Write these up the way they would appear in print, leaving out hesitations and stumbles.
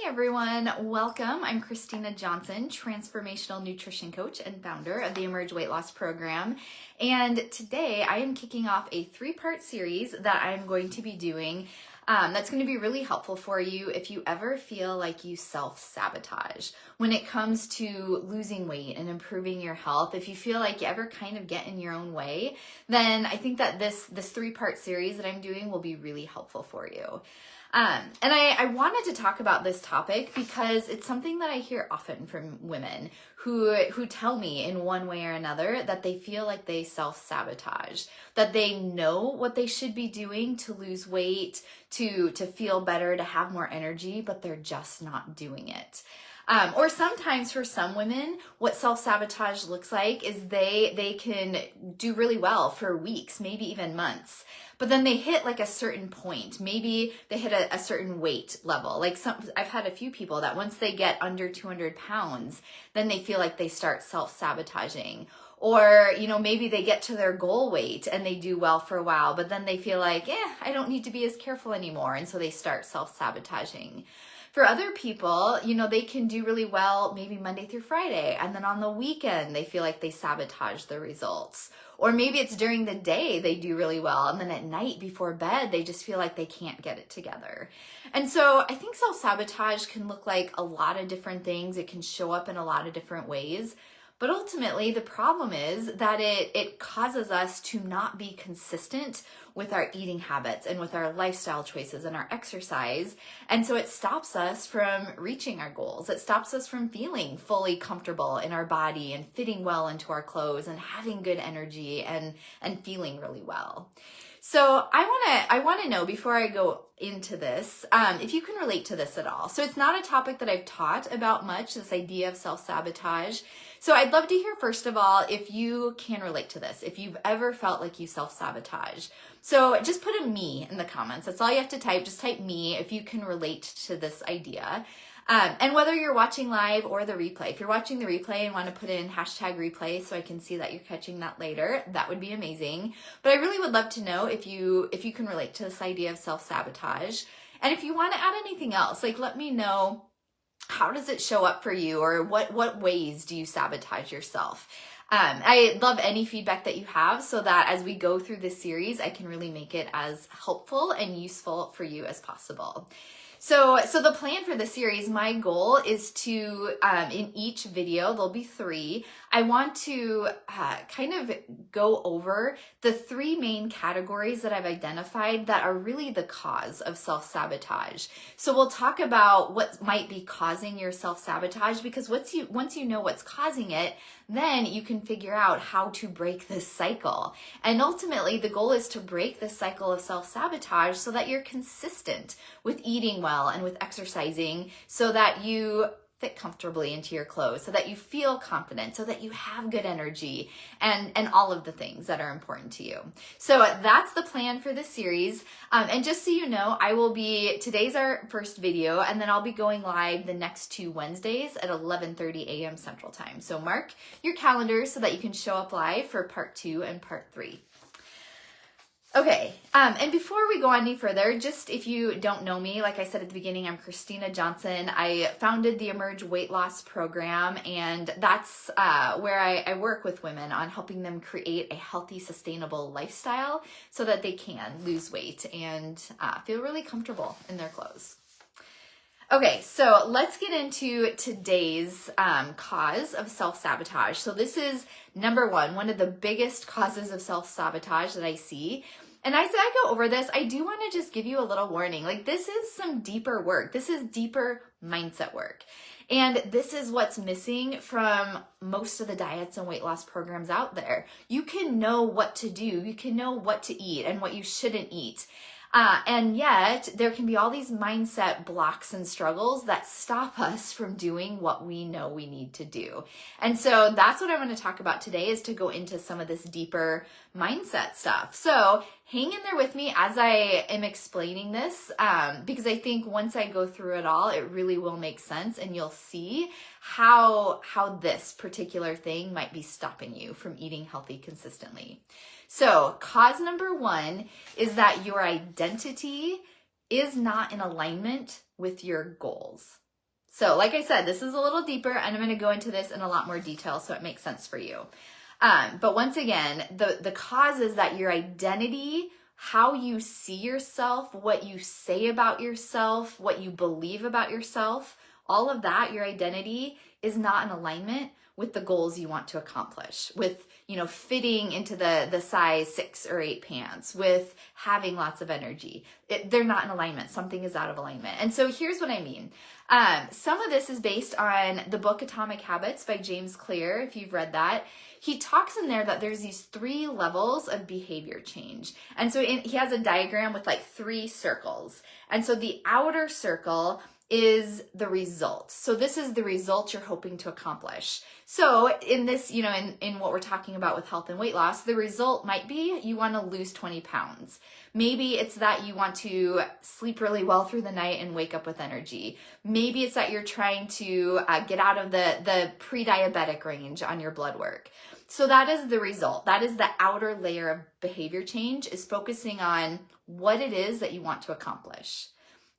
everyone, welcome. I'm Christina Johnson, transformational nutrition coach and founder of the Emerge Weight Loss Program. And today I am kicking off a 3-part series that I'm going to be doing that's going to be really helpful for you if you ever feel like you self-sabotage when it comes to losing weight and improving your health. If you feel like you ever kind of get in your own way, then I think that this 3-part series that I'm doing will be really helpful for you. And I wanted to talk about this topic because it's something that I hear often from women who tell me in one way or another that they feel like they self-sabotage, that they know what they should be doing to lose weight, to feel better, to have more energy, but they're just not doing it. Or sometimes for some women, what self-sabotage looks like is they can do really well for weeks, maybe even months. But then they hit like a certain point. Maybe they hit a certain weight level. I've had a few people that once they get under 200 pounds, then they feel like they start self-sabotaging. Or, maybe they get to their goal weight and they do well for a while, but then they feel like, I don't need to be as careful anymore. And so they start self-sabotaging. For other people, they can do really well maybe Monday through Friday, and then on the weekend, they feel like they sabotage the results. Or maybe it's during the day they do really well, and then at night before bed, they just feel like they can't get it together. And so I think self-sabotage can look like a lot of different things. It can show up in a lot of different ways. But ultimately, the problem is that it causes us to not be consistent with our eating habits and with our lifestyle choices and our exercise. And so it stops us from reaching our goals. It stops us from feeling fully comfortable in our body and fitting well into our clothes and having good energy and feeling really well. So I want to know before I go into this, if you can relate to this at all. So it's not a topic that I've taught about much, this idea of self-sabotage. So I'd love to hear, first of all, if you can relate to this, if you've ever felt like you self-sabotage. So just put a me in the comments. That's all you have to type. Just type me if you can relate to this idea. And whether you're watching live or the replay, if you're watching the replay and want to put in #replay so I can see that you're catching that later, that would be amazing. But I really would love to know if you can relate to this idea of self-sabotage. And if you want to add anything else, let me know, how does it show up for you, or what ways do you sabotage yourself? I love any feedback that you have so that as we go through this series, I can really make it as helpful and useful for you as possible. So the plan for the series, my goal is to, in each video, there'll be 3, I want to kind of go over the 3 main categories that I've identified that are really the cause of self-sabotage. So we'll talk about what might be causing your self-sabotage, because once you know what's causing it, then you can figure out how to break this cycle. And ultimately, the goal is to break this cycle of self-sabotage so that you're consistent with eating well and with exercising, so that you fit comfortably into your clothes, so that you feel confident, so that you have good energy, and all of the things that are important to you. So that's the plan for this series. And just so you know, today's our first video, and then I'll be going live the next 2 Wednesdays at 11:30 a.m. Central Time. So mark your calendars so that you can show up live for part 2 and part 3. Okay, and before we go on any further, just if you don't know me, like I said at the beginning, I'm Christina Johnson. I founded the Emerge Weight Loss Program, and that's where I work with women on helping them create a healthy, sustainable lifestyle so that they can lose weight and feel really comfortable in their clothes. Okay, so let's get into today's cause of self-sabotage. So this is number 1 of the biggest causes of self-sabotage that I see. And as I go over this, I do want to just give you a little warning. This is some deeper work. This is deeper mindset work. And this is what's missing from most of the diets and weight loss programs out there. You can know what to do. You can know what to eat and what you shouldn't eat. And yet there can be all these mindset blocks and struggles that stop us from doing what we know we need to do. And so that's what I want to talk about today, is to go into some of this deeper mindset stuff. So hang in there with me as I am explaining this, because I think once I go through it all, it really will make sense, and you'll see how this particular thing might be stopping you from eating healthy consistently. So cause number 1 is that your identity is not in alignment with your goals. So like I said, this is a little deeper, and I'm going to go into this in a lot more detail so it makes sense for you. But once again, the cause is that your identity, how you see yourself, what you say about yourself, what you believe about yourself, all of that, your identity is not in alignment with the goals you want to accomplish, with, fitting into the size 6 or 8 pants, with having lots of energy. They're not in alignment. Something is out of alignment. And so here's what I mean. Some of this is based on the book Atomic Habits by James Clear, if you've read that. He talks in there that there's these 3 levels of behavior change. And so he has a diagram with like 3 circles. And so the outer circle is the result. So this is the result you're hoping to accomplish. So in this, in what we're talking about with health and weight loss, the result might be you want to lose 20 pounds. Maybe it's that you want to sleep really well through the night and wake up with energy. Maybe it's that you're trying to get out of the pre-diabetic range on your blood work. So that is the result. That is the outer layer of behavior change, is focusing on what it is that you want to accomplish.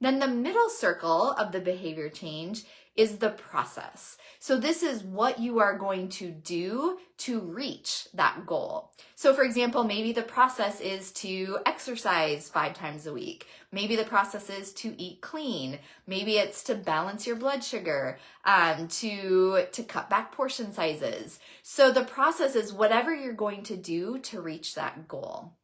Then the middle circle of the behavior change is the process. So this is what you are going to do to reach that goal. So for example, maybe the process is to exercise 5 times a week. Maybe the process is to eat clean. Maybe it's to balance your blood sugar, to cut back portion sizes. So the process is whatever you're going to do to reach that goal.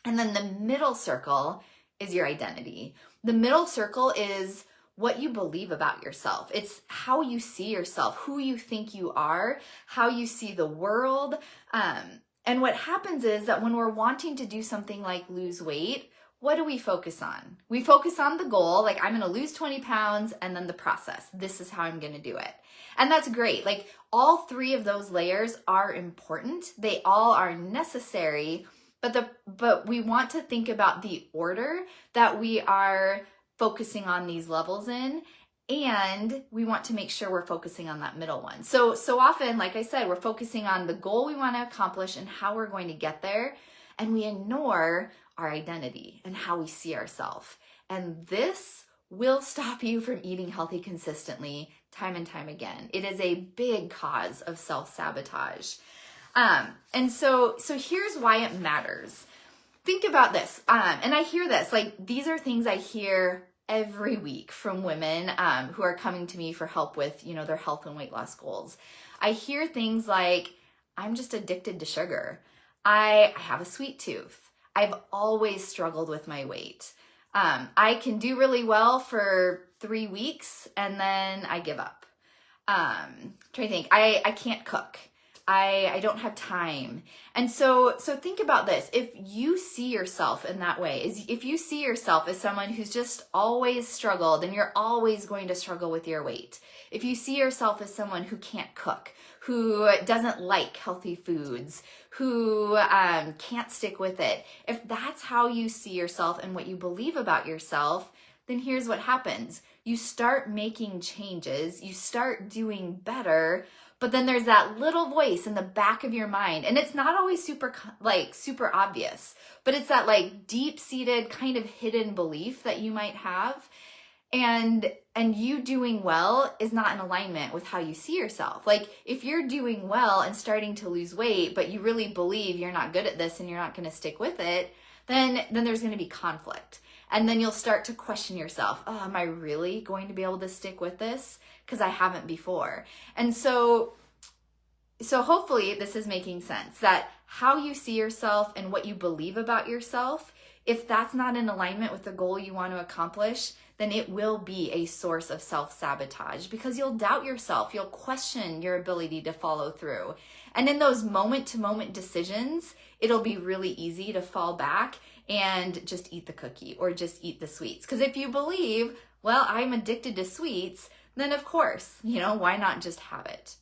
And then the middle circle is your identity. The middle circle is what you believe about yourself. It's how you see yourself, who you think you are, how you see the world. And what happens is that when we're wanting to do something like lose weight, what do we focus on? We focus on the goal, like I'm going to lose 20 pounds, and then the process. This is how I'm going to do it. And that's great. Like all 3 of those layers are important. They all are necessary. But we want to think about the order that we are focusing on these levels in, and we want to make sure we're focusing on that middle one. So often, like I said, we're focusing on the goal we want to accomplish and how we're going to get there, and we ignore our identity and how we see ourselves. And this will stop you from eating healthy consistently time and time again. It is a big cause of self-sabotage. And so here's why it matters. Think about this. And I hear this, like these are things I hear every week from women who are coming to me for help with, their health and weight loss goals. I hear things like, I'm just addicted to sugar. I have a sweet tooth. I've always struggled with my weight. I can do really well for 3 weeks and then I give up. Trying to think, I can't cook. I don't have time. And so think about this. If you see yourself in that way, if you see yourself as someone who's just always struggled and you're always going to struggle with your weight, if you see yourself as someone who can't cook, who doesn't like healthy foods, who can't stick with it, if that's how you see yourself and what you believe about yourself, then here's what happens. You start making changes, you start doing better, but then there's that little voice in the back of your mind, and it's not always super obvious, but it's that like deep-seated kind of hidden belief that you might have, and you doing well is not in alignment with how you see yourself. Like if you're doing well and starting to lose weight, but you really believe you're not good at this and you're not going to stick with it, then there's going to be conflict. And then you'll start to question yourself, oh, am I really going to be able to stick with this? Because I haven't before. And so hopefully this is making sense, that how you see yourself and what you believe about yourself, if that's not in alignment with the goal you want to accomplish, then it will be a source of self-sabotage, because you'll doubt yourself, you'll question your ability to follow through. And in those moment-to-moment decisions, it'll be really easy to fall back and just eat the cookie or just eat the sweets. Because if you believe, well, I'm addicted to sweets, then of course, why not just have it?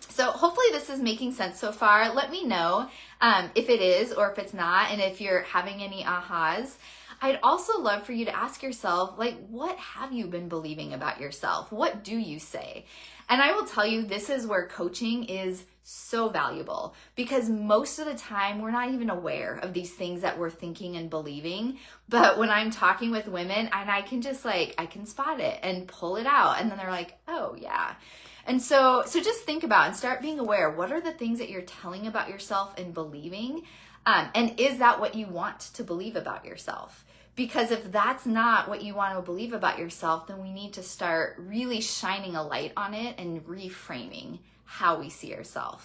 So hopefully this is making sense so far. Let me know if it is or if it's not, and if you're having any ahas. I'd also love for you to ask yourself, like, what have you been believing about yourself? What do you say? And I will tell you, this is where coaching is so valuable, because most of the time we're not even aware of these things that we're thinking and believing. But when I'm talking with women, and I can just I can spot it and pull it out, and then they're like, oh yeah. And so just think about and start being aware. What are the things that you're telling about yourself and believing? And is that what you want to believe about yourself? Because if that's not what you want to believe about yourself, then we need to start really shining a light on it and reframing how we see ourselves.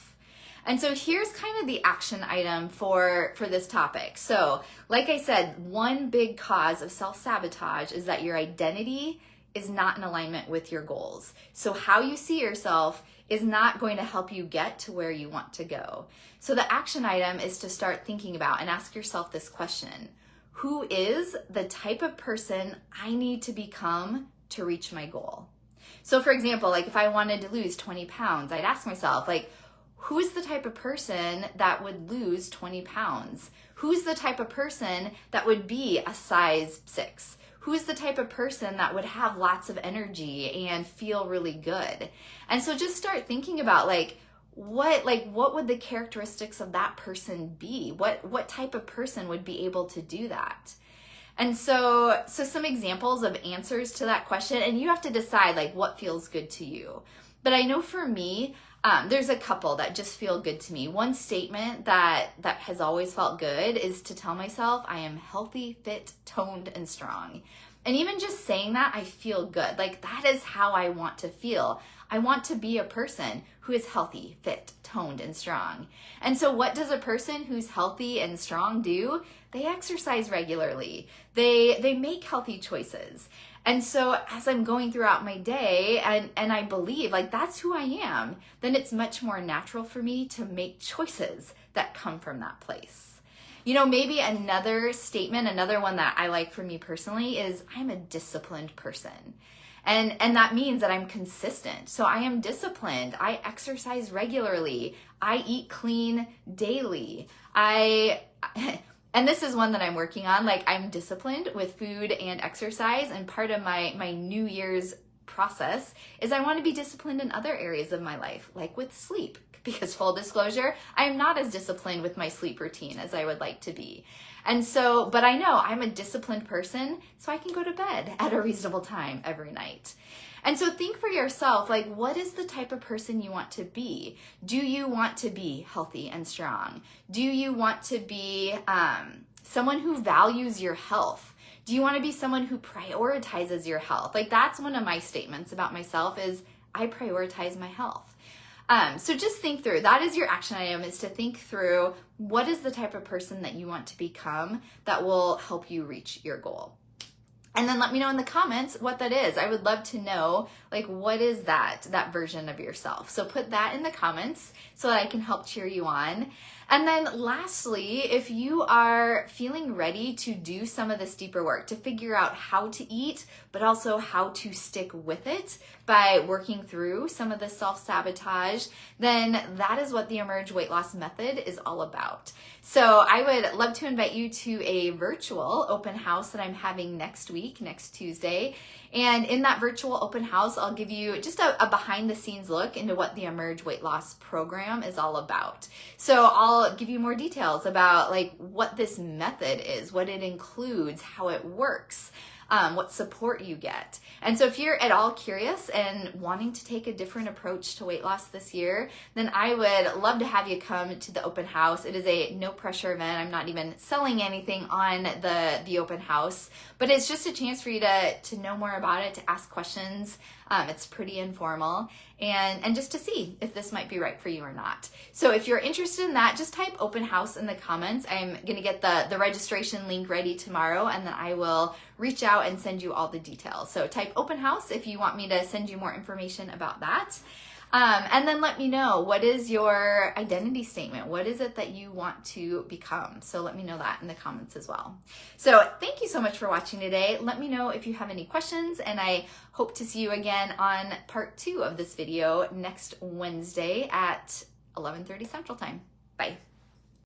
And so here's kind of the action item for this topic. So like I said, one big cause of self-sabotage is that your identity is not in alignment with your goals. So how you see yourself is not going to help you get to where you want to go. So the action item is to start thinking about and ask yourself this question: who is the type of person I need to become to reach my goal? So for example, if I wanted to lose 20 pounds, I'd ask myself, who's the type of person that would lose 20 pounds? Who's the type of person that would be a size 6? Who's the type of person that would have lots of energy and feel really good? And so just start thinking about what would the characteristics of that person be? What type of person would be able to do that? And so some examples of answers to that question, and you have to decide what feels good to you. But I know for me, there's a couple that just feel good to me. One statement that has always felt good is to tell myself I am healthy, fit, toned, and strong. And even just saying that, I feel good. That is how I want to feel. I want to be a person who is healthy, fit, toned, and strong. And so what does a person who's healthy and strong do? They exercise regularly. They make healthy choices. And so as I'm going throughout my day and I believe that's who I am, then it's much more natural for me to make choices that come from that place. Maybe another statement, another one that I like for me personally is I'm a disciplined person. And that means that I'm consistent. So I am disciplined. I exercise regularly. I eat clean daily. And this is one that I'm working on. I'm disciplined with food and exercise. And part of my New Year's process is I want to be disciplined in other areas of my life, like with sleep. Because full disclosure, I am not as disciplined with my sleep routine as I would like to be. And so, but I know I'm a disciplined person, so I can go to bed at a reasonable time every night. And so think for yourself, what is the type of person you want to be? Do you want to be healthy and strong? Do you want to be someone who values your health? Do you want to be someone who prioritizes your health? That's one of my statements about myself is I prioritize my health. So just think through, that is your action item, is to think through what is the type of person that you want to become that will help you reach your goal. And then let me know in the comments what that is. I would love to know, what is that version of yourself? So put that in the comments so that I can help cheer you on. And then lastly, if you are feeling ready to do some of this deeper work, to figure out how to eat, but also how to stick with it by working through some of the self-sabotage, then that is what the Emerge Weight Loss Method is all about. So I would love to invite you to a virtual open house that I'm having next week, next Tuesday. And in that virtual open house, I'll give you just a behind the scenes look into what the Emerge Weight Loss program is all about. So I'll give you more details about what this method is, what it includes, how it works, what support you get. And so if you're at all curious and wanting to take a different approach to weight loss this year, then I would love to have you come to the open house. It is a no pressure event. I'm not even selling anything on the open house, but it's just a chance for you to know more about it, to ask questions. It's pretty informal, and just to see if this might be right for you or not. So if you're interested in that, just type open house in the comments. I'm gonna get the registration link ready tomorrow, and then I will reach out and send you all the details. So type open house if you want me to send you more information about that. And then let me know, what is your identity statement? What is it that you want to become? So let me know that in the comments as well. So thank you so much for watching today. Let me know if you have any questions, and I hope to see you again on part 2 of this video next Wednesday at 11:30 Central Time. Bye.